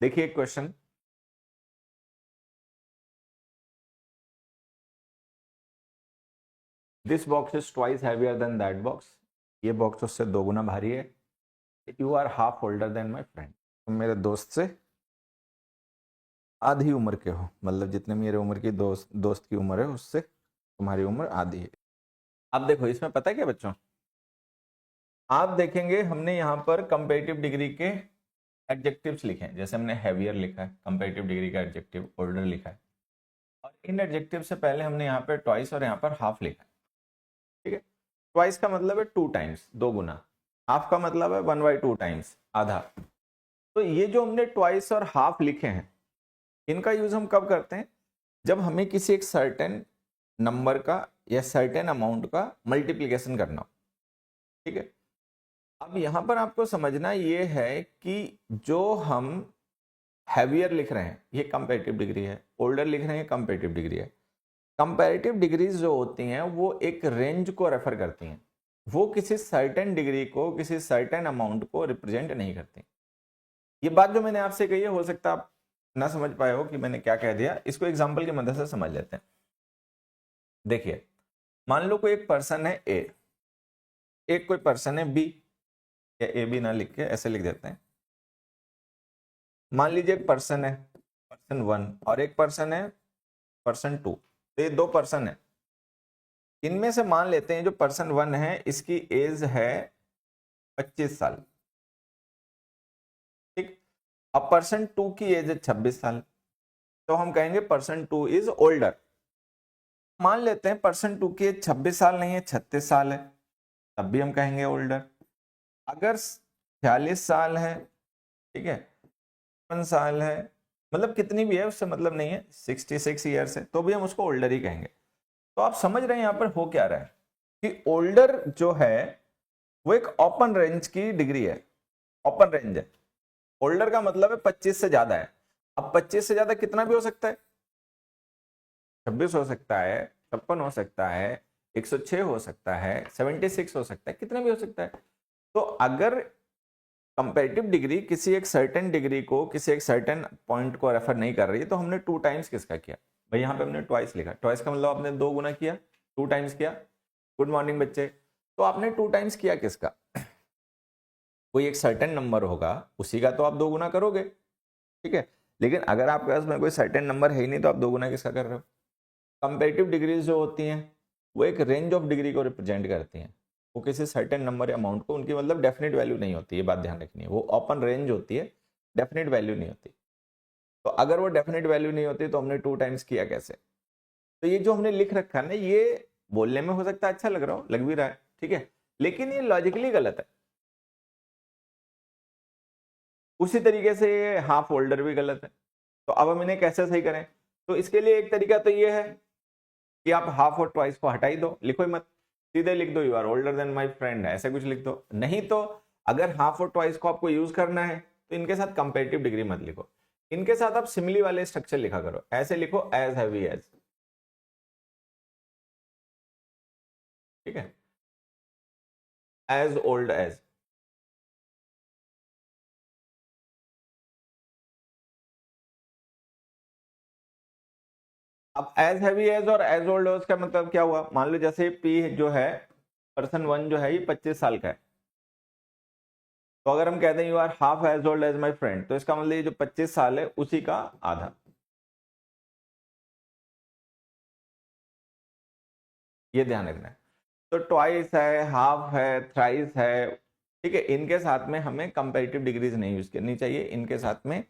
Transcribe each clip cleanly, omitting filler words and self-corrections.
देखिए question, this box is twice heavier than that box. ये box उससे 2 गुना भारी है। You are half older than my friend. तुम मेरे दोस्त से आधी उम्र के हो, मतलब जितने मेरे उम्र की दोस्त की उम्र है उससे तुम्हारी उम्र आधी है। अब देखो इसमें पता है क्या बच्चों, आप देखेंगे हमने यहाँ पर कंपैरेटिव डिग्री के एडजेक्टिव्स लिखे हैं। जैसे हमने हैवियर लिखा है, कंपैरेटिव डिग्री का एडजेक्टिव ओल्डर लिखा है, और इन एडजेक्टिव से पहले हमने यहाँ पर ट्वाइस और यहाँ पर हाफ लिखा है। ठीक है, ट्वाइस का मतलब है 2 टाइम्स, 2 गुना। हाफ का मतलब है 1/2 टाइम्स, आधा। तो ये जो हमने ट्वाइस और हाफ लिखे हैं, इनका यूज हम कब करते हैं, जब हमें किसी एक सर्टेन नंबर का या सर्टेन अमाउंट का मल्टीप्लिकेशन करना हो। ठीक है, अब यहां पर आपको समझना ये है कि जो हम हैवियर लिख रहे हैं ये कंपैरेटिव डिग्री है, ओल्डर लिख रहे हैं कंपैरेटिव डिग्री है। कंपैरेटिव डिग्रीज जो होती हैं वो एक रेंज को रेफर करती हैं, वो किसी सर्टेन डिग्री को, किसी सर्टेन अमाउंट को रिप्रेजेंट नहीं करती। ये बात जो मैंने आपसे कही है, हो सकता है आप ना समझ पाए हो कि मैंने क्या कह दिया। इसको एग्जांपल की मदद से समझ लेते हैं। देखिए, मान लो कोई एक पर्सन है ए, एक कोई पर्सन है बी, या ए बी ना लिख के ऐसे लिख देते हैं। मान लीजिए एक पर्सन है पर्सन 1 और एक पर्सन है पर्सन 2। तो ये 2 पर्सन है। इनमें से मान लेते हैं जो पर्सन 1 है इसकी एज है 25 साल। ठीक, अब पर्सन 2 की एज है 26 साल, तो हम कहेंगे पर्सन 2 इज ओल्डर। मान लेते हैं पर्सन 2 की एज 26 साल नहीं है, 36 साल है, तब भी हम कहेंगे ओल्डर। अगर 46 साल है, ठीक है, 55 साल है, मतलब कितनी भी है उससे मतलब नहीं है, 66 ईयर्स है, तो भी हम उसको ओल्डर ही कहेंगे। तो आप समझ रहे हैं यहां पर हो क्या रहा है कि ओल्डर जो है वो एक ओपन रेंज की डिग्री है, ओपन रेंज है। ओल्डर का मतलब है 25 से ज्यादा है। अब 25 से ज्यादा कितना भी हो सकता है, 26 हो सकता है, 56 हो सकता है, 106 हो सकता है, 76 हो सकता है, कितना भी हो सकता है। तो अगर कंपैरेटिव डिग्री किसी एक सर्टेन डिग्री को, किसी एक सर्टेन पॉइंट को रेफर नहीं कर रही है, तो हमने 2 टाइम्स किसका किया भाई, यहाँ पे हमने ट्वाइस लिखा। ट्वाइस का मतलब आपने 2 गुना किया, 2 टाइम्स किया। गुड मॉर्निंग बच्चे। तो आपने 2 टाइम्स किया किसका, कोई एक सर्टेन नंबर होगा उसी का तो आप 2 गुना करोगे। ठीक है, लेकिन अगर आपके पास में कोई सर्टेन नंबर है ही नहीं तो आप 2 गुना किसका कर रहे हो। कंपैरेटिव डिग्रीज जो होती हैं वो एक रेंज ऑफ डिग्री को रिप्रेजेंट करती हैं। वो किसी सर्टेन नंबर या अमाउंट को, उनकी मतलब डेफिनेट वैल्यू नहीं होती, ये बात ध्यान रखनी है। वो ओपन रेंज होती है, डेफिनेट वैल्यू नहीं होती। तो अगर वो डेफिनेट वैल्यू नहीं होती तो हमने 2 टाइम्स किया कैसे। तो ये जो हमने लिख रखा है ना, ये बोलने में हो सकता है अच्छा लग रहा हो, लग भी रहा है, ठीक है, लेकिन ये लॉजिकली गलत है। उसी तरीके से ये हाफ ओल्डर भी गलत है। तो अब हम इन्हें कैसे सही करें, तो इसके लिए एक तरीका तो ये है कि आप हाफ और ट्वाइस को हटा ही दो, लिखो ही मत, सीधे लिख दो you are older than my friend, ऐसे कुछ लिख दो। नहीं तो अगर हाफ और ट्वाइस को आपको यूज करना है तो इनके साथ कंपैरेटिव डिग्री मत लिखो, इनके साथ आप सिमिली वाले स्ट्रक्चर लिखा करो। ऐसे लिखो एज हैवी एज, ठीक है, एज ओल्ड एज। अब एज हैवी एज और एज ओल्ड एज का मतलब क्या हुआ, मान लो जैसे पी जो है पर्सन 1 जो है ये 25 साल का है, तो अगर हम कहते हैं you are half as old as my friend, तो इसका मतलब ये जो 25 साल है उसी का आधा। ये ध्यान रखना है। तो ट्वाइस है, हाफ है, थ्राइस है, ठीक है, इनके साथ में हमें कंपैरेटिव डिग्रीज नहीं यूज करनी चाहिए, इनके साथ में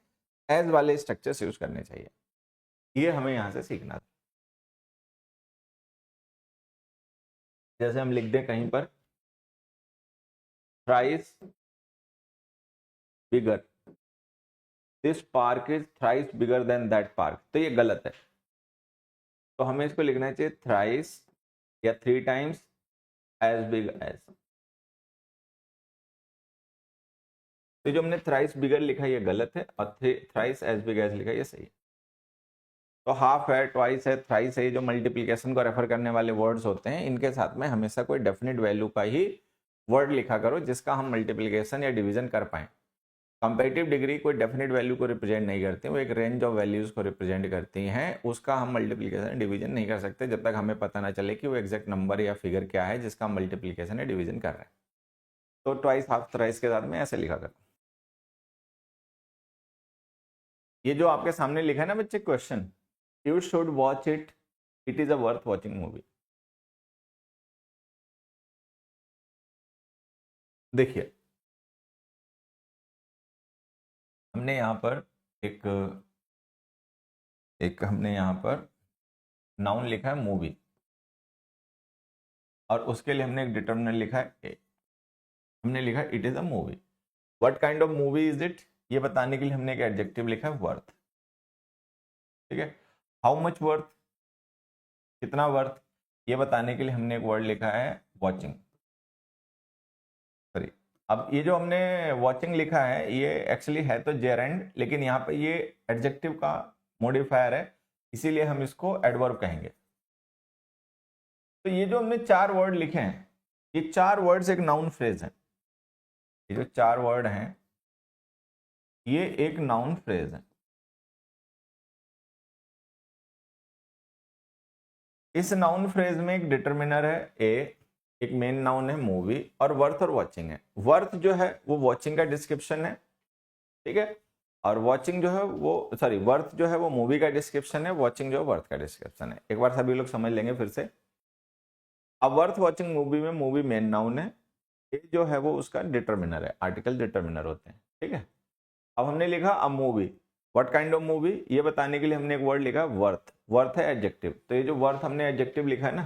एज वाले स्ट्रक्चर्स यूज करने चाहिए। ये हमें यहां से सीखना था। जैसे हम लिख दें कहीं पर thrice bigger, this park is thrice bigger than that park, तो ये गलत है। तो हमें इसको लिखना चाहिए थ्राइस या 3 टाइम्स एज बिग एज। तो जो हमने थ्राइस बिगर लिखा ये गलत है, और थ्राइस एज बिग एज लिखा ये सही है। तो हाफ है, ट्वाइस है, थ्राइस है, जो मल्टीप्लिकेशन को रेफर करने वाले वर्ड्स होते हैं, इनके साथ में हमेशा कोई डेफिनेट वैल्यू का ही वर्ड लिखा करो जिसका हम मल्टीप्लिकेशन या डिवीजन कर पाए। कंपैरेटिव डिग्री कोई डेफिनेट वैल्यू को रिप्रेजेंट नहीं करती, वो एक रेंज ऑफ वैल्यूज को रिप्रेजेंट करती हैं। उसका हम मल्टीप्लिकेशन डिवीजन नहीं कर सकते जब तक हमें पता ना चले कि वो एग्जैक्ट नंबर या फिगर क्या है जिसका मल्टीप्लिकेशन या डिवीजन कर रहे हैं। तो ट्वाइस हाफ थ्राइस के साथ में ऐसे लिखा करो। ये जो आपके सामने लिखा है ना बच्चे question, you should watch it, it is a worth watching movie. देखिए हमने यहाँ पर एक हमने यहाँ पर नाउन लिखा है मूवी, और उसके लिए हमने एक डिटर्मिनर लिखा है ए। हमने लिखा है it is a movie. What kind of movie is it, ये बताने के लिए हमने एक एडजेक्टिव लिखा है वर्थ। ठीक है, हाउ मच वर्थ, कितना वर्थ, ये बताने के लिए हमने एक वर्ड लिखा है वॉचिंग। सॉरी, अब ये जो हमने वॉचिंग लिखा है ये एक्चुअली है तो जेरेंड, लेकिन यहाँ पे ये एडजेक्टिव का मॉडिफायर है, इसीलिए हम इसको एडवर्ब कहेंगे। तो ये जो हमने 4 वर्ड लिखे हैं, ये 4 वर्ड्स एक नाउन फ्रेज है। ये जो 4 वर्ड हैं ये एक नाउन फ्रेज है। इस नाउन फ्रेज में एक डिटर्मिनर है ए, एक मेन नाउन है मूवी, और वर्थ और वॉचिंग है। वर्थ जो है वो वॉचिंग का डिस्क्रिप्शन है, ठीक है, और वॉचिंग जो है वो सॉरी वर्थ जो है वो मूवी का डिस्क्रिप्शन है, वॉचिंग जो है वर्थ का डिस्क्रिप्शन है। एक बार सभी लोग समझ लेंगे फिर से। अब वर्थ वॉचिंग मूवी में मूवी मेन नाउन है, ये जो है वो उसका डिटर्मिनर है, आर्टिकल डिटर्मिनर होते हैं। ठीक है, अब हमने लिखा a movie, what kind of movie, ये बताने के लिए हमने एक वर्ड लिखा वर्थ। वर्थ है एडजेक्टिव, तो ये जो वर्थ हमने एडजेक्टिव लिखा है ना,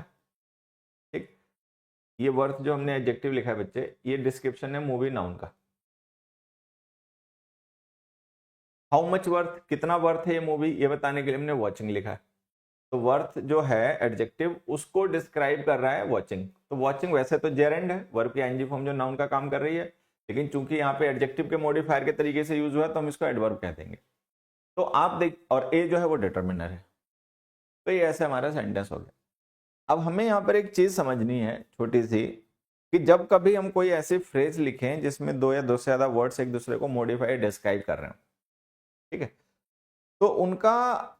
ठीक, ये वर्थ जो हमने एडजेक्टिव लिखा है बच्चे, ये डिस्क्रिप्शन है मूवी नाउन का। हाउ मच वर्थ, कितना वर्थ है ये मूवी, ये बताने के लिए हमने वॉचिंग लिखा है। तो वर्थ जो है एडजेक्टिव उसको डिस्क्राइब कर रहा है वॉचिंग। तो वॉचिंग वैसे तो जेरेंड है, वर्ब की आईएनजी फॉर्म जो नाउन का काम कर रही है, लेकिन चूंकि यहाँ पे एडजेक्टिव के मॉडिफायर के तरीके से यूज हुआ है तो हम इसको एडवर्ब कह देंगे। तो आप देख, और ए जो है वो डिटर्मिनर है। तो ये ऐसे हमारा सेंटेंस हो गया। अब हमें यहाँ पर एक चीज समझनी है छोटी सी, कि जब कभी हम कोई ऐसी फ्रेज लिखें जिसमें 2 या 2 से ज्यादा वर्ड्स एक दूसरे को मॉडिफाई डिस्क्राइब कर रहे हैं, ठीक है, तो उनका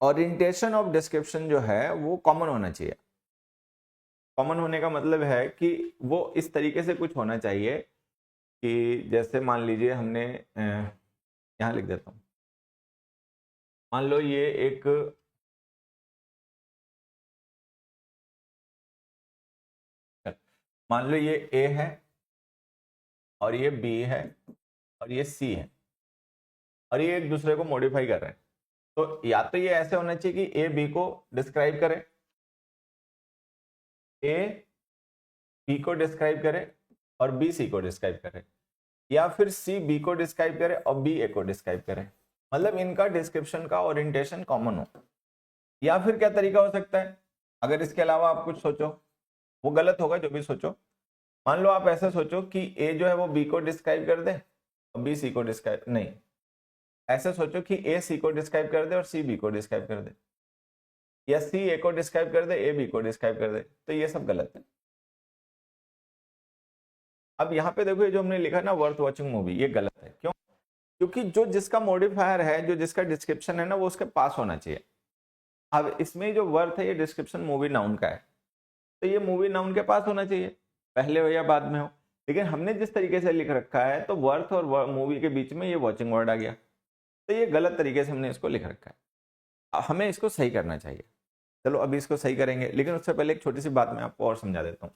ओरिएंटेशन ऑफ डिस्क्रिप्शन जो है वो कॉमन होना चाहिए। कॉमन होने का मतलब है कि वो इस तरीके से कुछ होना चाहिए कि जैसे मान लीजिए हमने यहाँ लिख देता हूँ, मान लो ये एक मान लो ये ए है और ये बी है और ये सी है, और ये एक दूसरे को मॉडिफाई कर रहे हैं। तो या तो ये ऐसे होना चाहिए कि ए बी को डिस्क्राइब करे, ए बी को डिस्क्राइब करे और बी सी को डिस्क्राइब करे, या फिर सी बी को डिस्क्राइब करे और बी ए को डिस्क्राइब करे। मतलब इनका डिस्क्रिप्शन का ओरिएंटेशन कॉमन हो। या फिर क्या तरीका हो सकता है, अगर इसके अलावा आप कुछ सोचो, वो गलत होगा जो भी सोचो। मान लो आप ऐसे सोचो कि ए जो है वो बी को डिस्क्राइब कर दे और बी सी को डिस्क्राइब नहीं, ऐसे सोचो कि ए सी को डिस्क्राइब कर दे और सी बी को डिस्क्राइब कर दे, या सी ए को डिस्क्राइब कर दे ए बी को डिस्क्राइब कर दे। तो ये सब गलत है। अब यहाँ पे देखो ये जो हमने लिखा ना वर्थ वॉचिंग मूवी, ये गलत है। क्यों? क्योंकि जो जिसका मॉडिफायर है, जो जिसका डिस्क्रिप्शन है ना, वो उसके पास होना चाहिए। अब इसमें जो वर्थ है ये डिस्क्रिप्शन मूवी नाउन का है, तो ये मूवी नाउन के पास होना चाहिए, पहले हो या बाद में हो। लेकिन हमने जिस तरीके से लिख रखा है तो वर्थ और मूवी के बीच में ये वॉचिंग वर्ड आ गया, तो ये गलत तरीके से हमने इसको लिख रखा है। हमें इसको सही करना चाहिए। चलो अभी इसको सही करेंगे, लेकिन उससे पहले एक छोटी सी बात मैं आपको और समझा देता हूँ।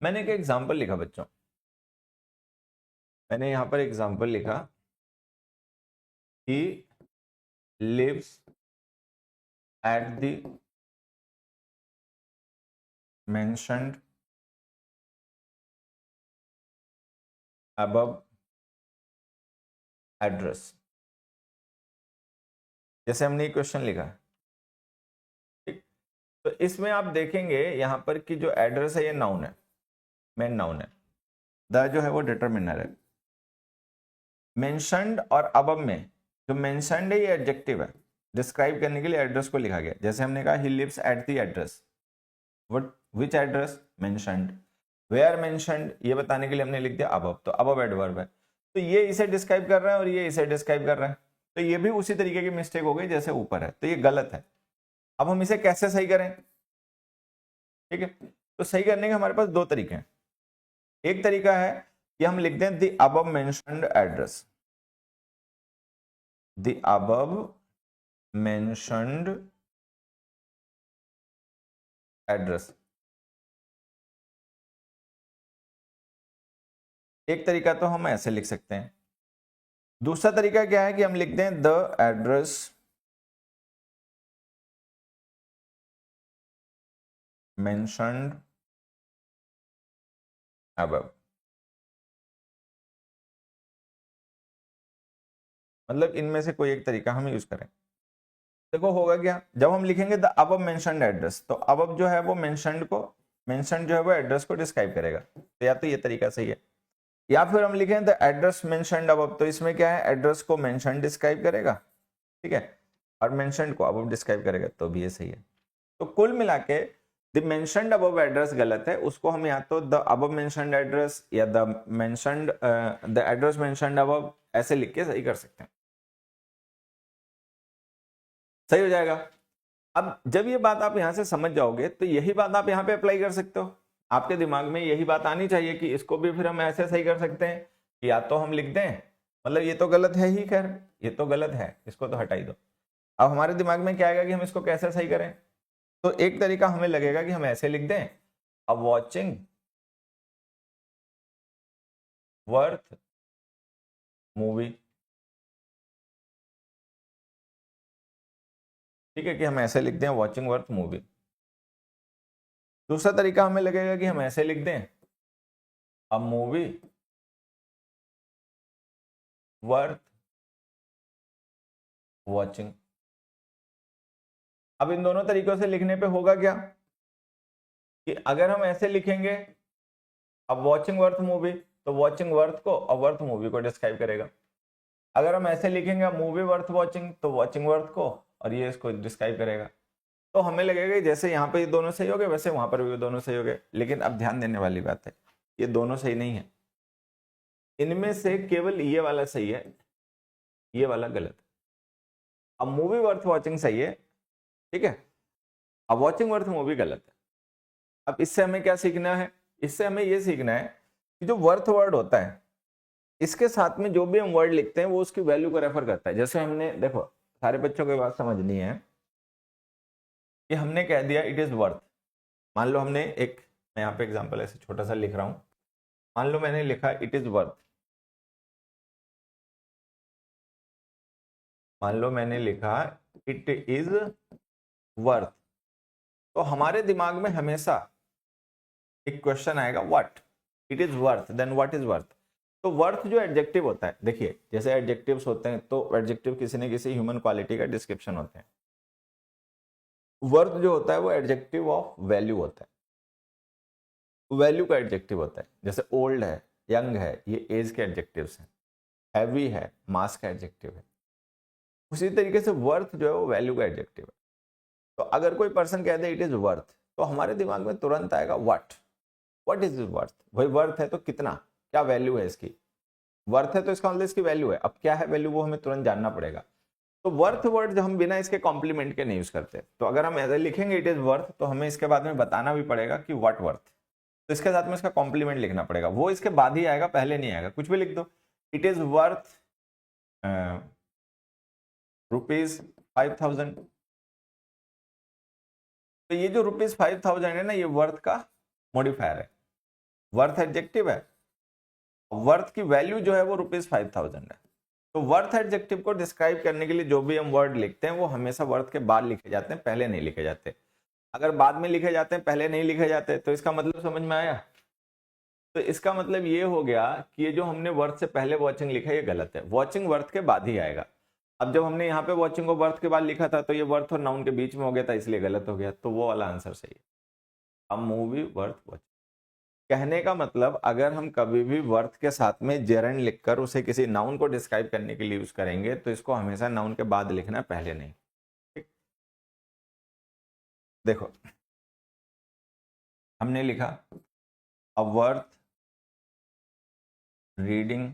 मैंने एक एग्जाम्पल लिखा बच्चों, मैंने यहाँ पर एग्जाम्पल लिखा कि lives at the mentioned above address. जैसे हमने ये क्वेश्चन लिखा, ठीक, तो इसमें आप देखेंगे यहाँ पर कि जो एड्रेस है ये नाउन है, मेन नाउन है, द जो है वो डिटर्मिनर है। मेंशन्ड और अबव में जो मेंशन्ड है ये एडजेक्टिव है, डिस्क्राइब करने के लिए एड्रेस को लिखा गया। जैसे हमने कहा he lives at the address, what which address, mentioned. Where mentioned ये बताने के लिए हमने लिख दिया अबव, तो अबव एडवर्ब है, तो ये इसे डिस्क्राइब कर रहा है और ये इसे डिस्क्राइब कर रहा है, तो ये भी उसी तरीके की मिस्टेक हो गई जैसे ऊपर है, तो ये गलत है। अब हम इसे कैसे सही करें? ठीक है, तो सही करने के हमारे पास दो तरीके हैं। एक तरीका है कि हम लिख दें the above mentioned address, the above mentioned address. एक तरीका तो हम ऐसे लिख सकते हैं। दूसरा तरीका क्या है कि हम लिख दें द एड्रेस मेंशन्ड अबव। मतलब इनमें से कोई एक तरीका हम यूज करें। देखो होगा क्या, जब हम लिखेंगे द अबव मेंशन्ड एड्रेस, तो अबव जो है वो मेंशन्ड को, मेंशन्ड जो है वो एड्रेस को डिस्क्राइब करेगा, तो या तो ये तरीका सही है, या फिर हम लिखें द एड्रेस मेंशन्ड अबव, तो इसमें क्या है, एड्रेस को मेंशन डिस्क्राइब करेगा, ठीक है, और मेंशन्ड को अबव डिस्क्राइब करेगा, तो भी ये सही है। तो कुल मिला के द मेंशन्ड अबव एड्रेस गलत है, उसको हम या तो द अबव मेंशन्ड एड्रेस या the mentioned the address mentioned above ऐसे लिख के सही कर सकते हैं, सही हो जाएगा। अब जब ये बात आप यहां से समझ जाओगे तो यही बात आप यहाँ पे अप्लाई कर सकते हो, आपके दिमाग में यही बात आनी चाहिए कि इसको भी फिर हम ऐसे सही कर सकते हैं कि या तो हम लिख दें, मतलब ये तो गलत है ही, खैर ये तो गलत है, इसको तो हटा ही दो। अब हमारे दिमाग में क्या आएगा कि हम इसको कैसे सही करें, तो एक तरीका हमें लगेगा कि हम ऐसे लिख दें अ वॉचिंग वर्थ मूवी, ठीक है, कि हम ऐसे लिख दें वॉचिंग वर्थ मूवी। दूसरा तरीका हमें लगेगा कि हम ऐसे लिख दें अ मूवी वर्थ वॉचिंग। अब इन दोनों तरीकों से लिखने पे होगा क्या कि अगर हम ऐसे लिखेंगे अब वॉचिंग वर्थ मूवी, तो वॉचिंग वर्थ को और वर्थ मूवी को डिस्क्राइब करेगा। अगर हम ऐसे लिखेंगे मूवी वर्थ वॉचिंग, तो वॉचिंग वर्थ को और ये इसको डिस्क्राइब करेगा। तो हमें लगेगा कि जैसे यहाँ पे ये दोनों सही हो गए वैसे वहां पर भी दोनों सही हो गए, लेकिन अब ध्यान देने वाली बात है, ये दोनों सही नहीं है, इनमें से केवल ये वाला सही है, ये वाला गलत है। अब मूवी वर्थ वॉचिंग सही है, ठीक है, अब वॉचिंग वर्थ मूवी गलत है। अब इससे हमें क्या सीखना है, इससे हमें ये सीखना है कि जो वर्थ वर्ड होता है इसके साथ में जो भी हम वर्ड लिखते हैं वो उसकी वैल्यू को रेफर करता है। जैसे हमने देखो, सारे बच्चों को बात समझनी है कि हमने कह दिया इट इज वर्थ, मान लो हमने एक, मैं यहाँ पे एग्जांपल ऐसे छोटा सा लिख रहा हूं, मान लो मैंने लिखा इट इज वर्थ, मान लो मैंने लिखा इट इज वर्थ, तो हमारे दिमाग में हमेशा एक क्वेश्चन आएगा what, it is worth, then what is worth. तो वर्थ जो एडजेक्टिव होता है, देखिए जैसे एडजेक्टिव्स होते हैं तो एडजेक्टिव किसी न किसी ह्यूमन क्वालिटी का डिस्क्रिप्शन होते हैं, वर्थ जो होता है वो एडजेक्टिव ऑफ वैल्यू होता है, वैल्यू का एडजेक्टिव होता है। जैसे ओल्ड है, यंग है, ये एज के एडजेक्टिव्स हैं, हैवी है, मास का एडजेक्टिव है। उसी तरीके से वर्थ जो है वो वैल्यू का एडजेक्टिव है। तो अगर कोई पर्सन कहते हैं इट इज वर्थ, तो हमारे दिमाग में तुरंत आएगा व्हाट, व्हाट इज वर्थ, भाई वर्थ है तो कितना, क्या वैल्यू है इसकी, वर्थ है तो इसका मतलब इसकी वैल्यू है, अब क्या है वैल्यू वो हमें तुरंत जानना पड़ेगा। तो वर्थ वर्ड हम बिना इसके कॉम्प्लीमेंट के नहीं यूज करते, तो अगर हम ऐसे लिखेंगे इट इज वर्थ, तो हमें इसके बाद में बताना भी पड़ेगा कि व्हाट वर्थ, तो इसके साथ में इसका कॉम्प्लीमेंट लिखना पड़ेगा, वो इसके बाद ही आएगा, पहले नहीं आएगा। कुछ भी लिख दो, इट इज वर्थ ₹5,000, तो ये जो ₹5,000 है ना, ये वर्थ का मॉडिफायर है, वर्थ एडजेक्टिव है, वर्थ की वैल्यू जो है वो ₹5,000 है। तो वर्थ एडजेक्टिव को डिस्क्राइब करने के लिए जो भी हम वर्ड लिखते हैं वो हमेशा वर्थ के बाद लिखे जाते हैं, पहले नहीं लिखे जाते। अगर बाद में लिखे जाते हैं, पहले नहीं लिखे जाते, तो इसका मतलब समझ में आया। तो इसका मतलब ये हो गया कि ये जो हमने वर्थ से पहले वॉचिंग लिखा है ये गलत है, वॉचिंग वर्थ के बाद ही आएगा। अब जब हमने यहाँ पे वॉचिंग को वर्थ के बाद लिखा था तो ये वर्थ और नाउन के बीच में हो गया था, इसलिए गलत हो गया, तो वो वाला आंसर सही है। अब मूवी वर्थ वॉचिंग कहने का मतलब, अगर हम कभी भी वर्थ के साथ में जेरंड लिखकर उसे किसी नाउन को डिस्क्राइब करने के लिए यूज करेंगे तो इसको हमेशा नाउन के बाद लिखना है, पहले नहीं। ठीक, देखो हमने लिखा a worth reading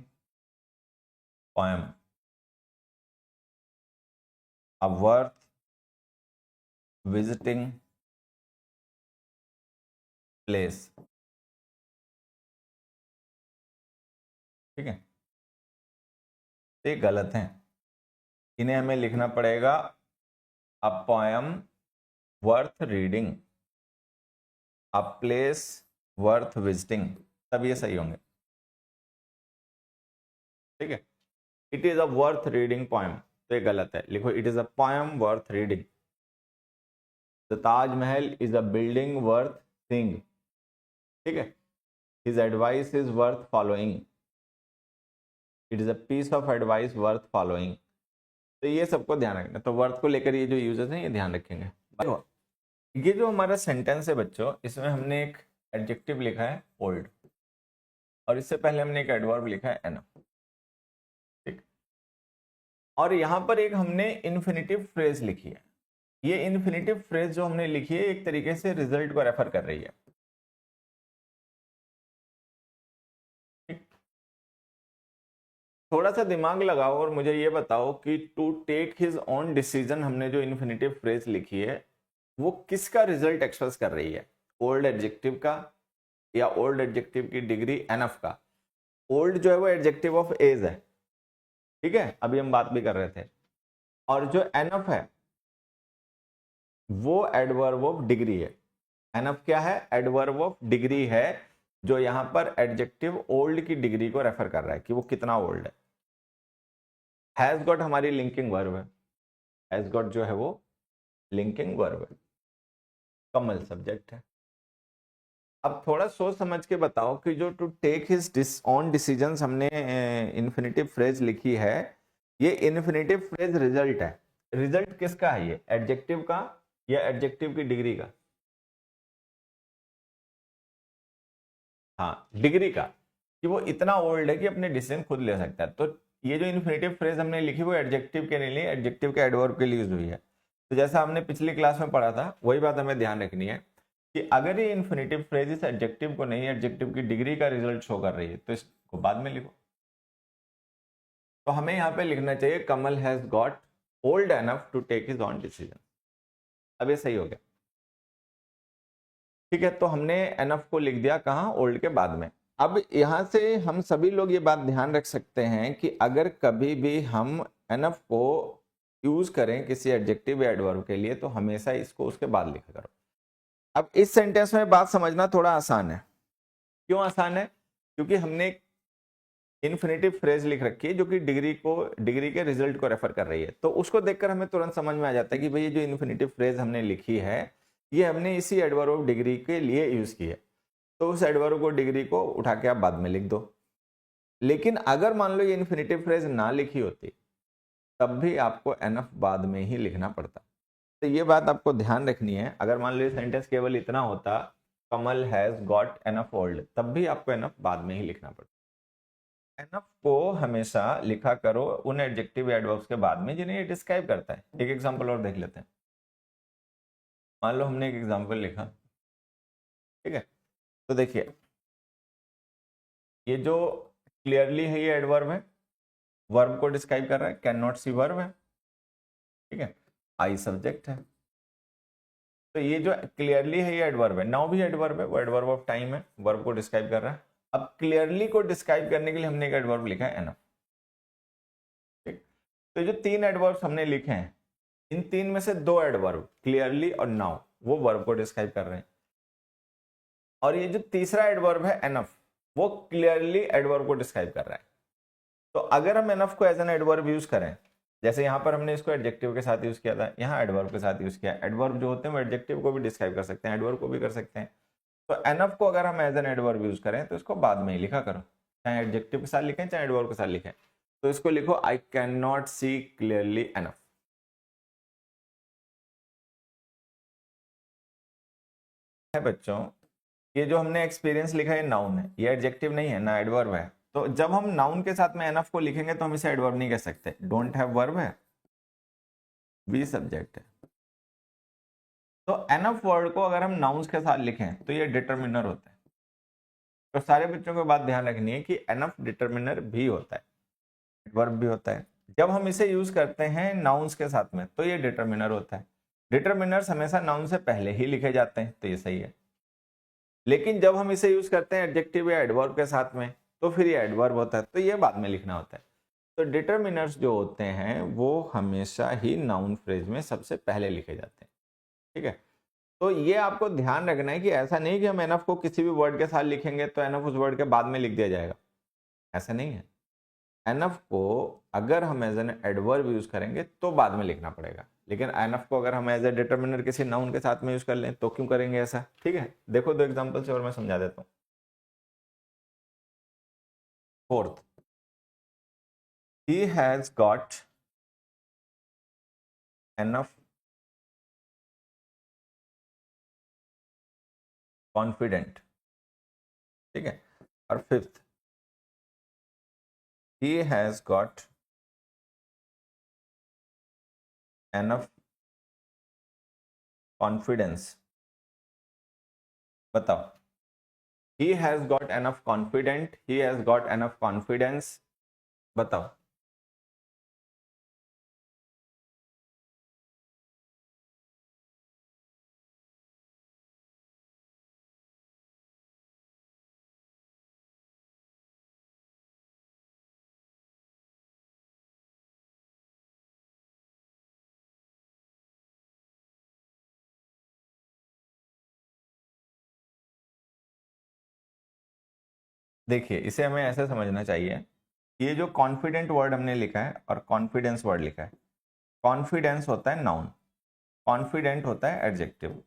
poem, a worth visiting place. ठीक है, ये गलत है, इन्हें हमें लिखना पड़ेगा a poem worth reading, a place worth visiting, तब ये सही होंगे। ठीक है, it is a worth reading poem, तो ये गलत है, लिखो it is a poem worth reading. The Taj Mahal is a building worth seeing. ठीक है, his advice is worth following, it is a piece of advice worth following. तो ये सबको ध्यान रखना, तो वर्थ को लेकर ये जो यूजेस हैं ये ध्यान रखेंगे। ये जो हमारा सेंटेंस है बच्चों, इसमें हमने एक एडजेक्टिव लिखा है ओल्ड, और इससे पहले हमने एक एडवर्ब लिखा है एनफ। ठीक, और यहां पर एक हमने इन्फिनिटिव फ्रेज लिखी है। ये इन्फिनिटिव फ्रेज जो हमने लिखी है एक तरीके से रिजल्ट को रेफर कर रही है। ठीक? थोड़ा सा दिमाग लगाओ और मुझे ये बताओ कि to take his own decision हमने जो इन्फिनिटिव फ्रेज लिखी है वो किसका रिजल्ट एक्सप्रेस कर रही है? ओल्ड एडजेक्टिव का, या ओल्ड एडजेक्टिव की डिग्री एनफ का? ओल्ड जो है वो एडजेक्टिव ऑफ एज है, ठीक है, अभी हम बात भी कर रहे थे। और जो एनफ है वो एडवर्ब ऑफ डिग्री है। एनफ क्या है? एडवर्ब ऑफ डिग्री है, जो यहां पर एडजेक्टिव ओल्ड की डिग्री को रेफर कर रहा है कि वो कितना ओल्ड है। हैज गॉट हमारी लिंकिंग वर्ब है, हैज गॉट जो है वो लिंकिंग वर्ब है, कमल सब्जेक्ट है। अब थोड़ा सोच समझ के बताओ कि जो to take his own decisions हमने इन्फिनिटिव फ्रेज लिखी है, ये इन्फिनिटिव फ्रेज रिजल्ट है। रिजल्ट किसका है? ये एडजेक्टिव का या एडजेक्टिव की डिग्री का? हाँ, डिग्री का, कि वो इतना ओल्ड है कि अपने डिसीजन खुद ले सकता है। तो ये जो इन्फिनिटिव फ्रेज हमने लिखी वो एडजेक्टिव के लिए, एडजेक्टिव के एडवर्ब के लिए यूज हुई है। तो जैसा हमने पिछली क्लास में पढ़ा था वही बात हमें ध्यान रखनी है कि अगर ये इन्फिनिटिव फ्रेज इस एडजेक्टिव को नहीं, एडजेक्टिव की डिग्री का रिजल्ट शो कर रही है तो इसको बाद में लिखो। तो हमें यहाँ पे लिखना चाहिए Kamal has got old enough to take his on decision. अब ये सही हो गया। ठीक है, तो हमने एनफ को लिख दिया कहाँ? ओल्ड के बाद में। अब यहां से हम सभी लोग ये बात ध्यान रख सकते हैं कि अगर कभी भी हम एनफ को यूज करें किसी एडजेक्टिव या एडवर्ब के लिए तो हमेशा इसको उसके बाद लिखा करो। अब इस सेंटेंस में बात समझना थोड़ा आसान है। क्यों आसान है? क्योंकि हमने इन्फिनिटिव फ्रेज लिख रखी है जो कि डिग्री के रिजल्ट को रेफर कर रही है। तो उसको देखकर हमें तुरंत समझ में आ जाता है कि भाई ये जो इन्फिनिटिव फ्रेज हमने लिखी है ये हमने इसी एडवर्ब ऑफ डिग्री के लिए यूज की है। तो उस एडवर्ब को डिग्री को उठा के आप बाद में लिख दो। लेकिन अगर मान लो ये इन्फिनिटिव फ्रेज ना लिखी होती तब भी आपको एनफ बाद में ही लिखना पड़ता। तो ये बात आपको ध्यान रखनी है। अगर मान लो ये सेंटेंस केवल इतना होता, कमल हैज गॉट एनफ ओल्ड, तब भी आपको एनफ बाद में ही लिखना पड़ता। एनफ को हमेशा लिखा करो उन एडजेक्टिव एडवर्ब्स के बाद में जिन्हें ये डिस्क्राइब करता है। एक एग्जांपल और देख लेते हैं। मान लो हमने एक एग्जांपल लिखा, ठीक है, तो देखिए ये जो क्लियरली है ये एडवर्ब है, वर्ब को डिस्क्राइब कर रहा है। कैन नॉट सी वर्ब है, ठीक है, आई सब्जेक्ट है। तो ये जो क्लियरली है ये एडवर्ब है। नाउ भी एडवर्ब है, वो एडवर्ब ऑफ टाइम है, वर्ब को डिस्क्राइब कर रहा है। अब क्लियरली को डिस्क्राइब करने के लिए हमने एक एडवर्ब लिखा है एनफ। ठीक, तो जो तीन एडवर्ब्स हमने लिखे हैं इन तीन में से दो एडवर्ब क्लियरली और नाउ वो वर्ब को डिस्क्राइब कर रहे हैं, और ये जो तीसरा एडवर्ब है एनफ वो क्लियरली एडवर्ब को डिस्क्राइब कर रहा है। तो अगर हम एनफ को एज एन एडवर्ब यूज करें, जैसे यहां पर हमने इसको एडजेक्टिव के साथ यूज किया था, यहाँ एडवर्ब के साथ यूज किया। एडवर्ब जो होते हैं वो एडजेक्टिव को भी डिस्क्राइब कर सकते हैं, एडवर्ब को भी कर सकते हैं। तो एनफ को अगर हम एज एन एडवर्ब यूज करें तो इसको बाद में ही लिखा करो, चाहे एडजेक्टिव के साथ लिखें चाहे एडवर्ब के साथ लिखें। तो इसको लिखो I can not see clearly enough. है बच्चों, ये जो हमने एक्सपीरियंस लिखा है नाउन है, ये एडजेक्टिव नहीं है ना एडवर्ब है। तो जब हम नाउन के साथ में एनफ को लिखेंगे तो हम इसे एडवर्ब नहीं कह सकते। डोंट हैव वर्ब है, वी सब्जेक्ट है। तो एनफ वर्ड को अगर हम नाउन्स के साथ लिखें तो ये डिटरमिनर होता है। तो सारे बच्चों को बात ध्यान रखनी है कि एनफ डिटर्मिनर भी होता है, एडवर्ब भी होता है। जब हम इसे यूज करते हैं नाउन्स के साथ में तो ये डिटर्मिनर होता है। डिटर्मिनर्स हमेशा नाउन से पहले ही लिखे जाते हैं, तो ये सही है। लेकिन जब हम इसे यूज करते हैं एडजेक्टिव या एडवर्ब के साथ में तो फिर ये एडवर्ब होता है, तो ये बाद में लिखना होता है। तो डिटर्मिनर्स जो होते हैं वो हमेशा ही नाउन फ्रेज में सबसे पहले लिखे जाते हैं, ठीक है। तो ये आपको ध्यान रखना है कि ऐसा नहीं कि हम एनफ को किसी भी वर्ड के साथ लिखेंगे तो एनफ उस वर्ड के बाद में लिख दिया जाएगा, ऐसा नहीं है। एनफ को अगर हम एज एन एडवर्ब यूज करेंगे तो बाद में लिखना पड़ेगा, लेकिन एनफ को अगर हम एज ए डिटर्मिनर किसी नाउन के साथ में यूज कर लें तो क्यों करेंगे ऐसा, ठीक है। देखो दो एग्जांपल से और मैं समझा देता हूँ। Fourth, he has got enough confident, ठीक है। और fifth, he has got enough confidence। बताओ, he has got enough confident, he has got enough confidence, बताओ। देखिए इसे हमें ऐसे समझना चाहिए, ये जो कॉन्फिडेंट वर्ड हमने लिखा है और कॉन्फिडेंस वर्ड लिखा है, कॉन्फिडेंस होता है नाउन, कॉन्फिडेंट होता है एडजेक्टिव।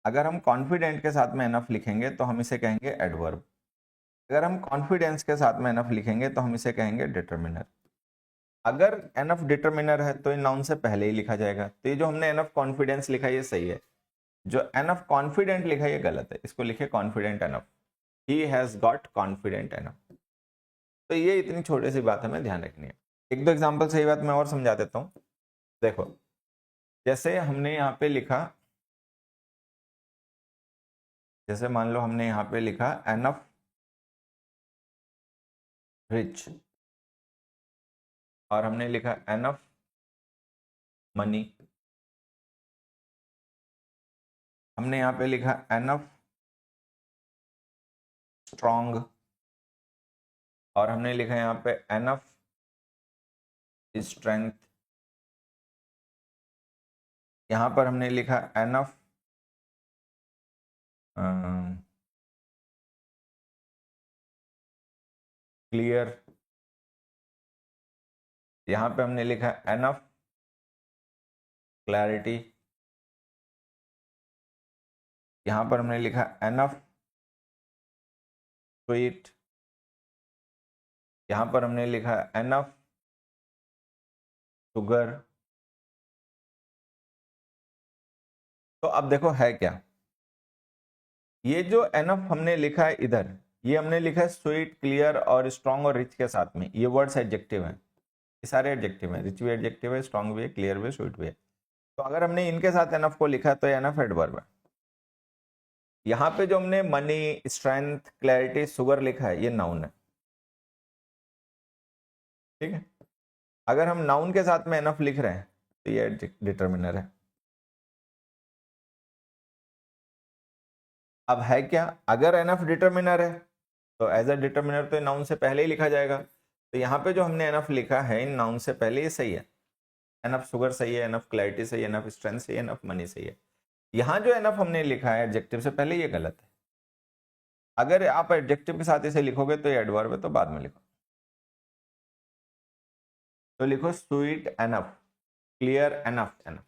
अगर हम कॉन्फिडेंट के साथ में एनफ लिखेंगे तो हम इसे कहेंगे एडवर्ब, अगर हम कॉन्फिडेंस के साथ में एनफ लिखेंगे तो हम इसे कहेंगे डिटर्मिनर। अगर एनफ डिटर्मिनर है तो इन नाउन से पहले ही लिखा जाएगा, तो ये जो हमने एनफ कॉन्फिडेंस लिखा ये सही है, जो एनफ कॉन्फिडेंट लिखा ये गलत है, इसको लिखे confident enough, he has got confident enough. तो ये इतनी छोटी सी बात हमें ध्यान रखनी है। एक दो एग्जाम्पल से ये बात मैं और समझा देता हूँ। देखो जैसे हमने यहाँ पे लिखा, जैसे मान लो हमने यहाँ पे लिखा एनफ रिच और हमने लिखा एनफ मनी, हमने यहाँ पे लिखा एनफ स्ट्रॉन्ग और हमने लिखा यहाँ पे एनफ स्ट्रेंथ, यहाँ पर हमने लिखा एनफ क्लियर, यहाँ पे हमने लिखा एनफ क्लैरिटी, यहाँ पर हमने लिखा एनफ स्वीट, यहाँ पर हमने लिखा एनफ शुगर। तो अब देखो है क्या, ये जो एनफ हमने लिखा है इधर, ये हमने लिखा है स्वीट, क्लियर और स्ट्रॉन्ग और रिच के साथ में, ये वर्ड्स एडजेक्टिव हैं, ये सारे एडजेक्टिव हैं, रिच भी एडजेक्टिव है, स्ट्रॉन्ग भी है, क्लियर भी है, स्वीट भी है। तो अगर हमने इनके साथ एनफ को लिखा तो एनफ एडवर्ब है। यहाँ पे जो हमने मनी, स्ट्रेंथ, क्लैरिटी, शुगर लिखा है ये नाउन है, ठीक है। अगर हम नाउन के साथ में एनफ लिख रहे हैं तो ये डिटर्मिनर है। अब है क्या, अगर एनफ डिटर्मिनर है तो एज अ डिटर्मिनर तो नाउन से पहले ही लिखा जाएगा, तो यहाँ पे जो हमने एनफ लिखा है इन नाउन से पहले ये सही है, एनफ शुगर सही है, एनफ क्लैरिटी सही है, एनफ स्ट्रेंथ सही है, एनफ मनी सही है। यहाँ जो एनफ हमने लिखा है एडजेक्टिव से पहले ये गलत है, अगर आप एडजेक्टिव के साथ इसे लिखोगे तो ये एडवर्ब है, तो बाद में लिखो। तो लिखो sweet enough, clear enough, enough.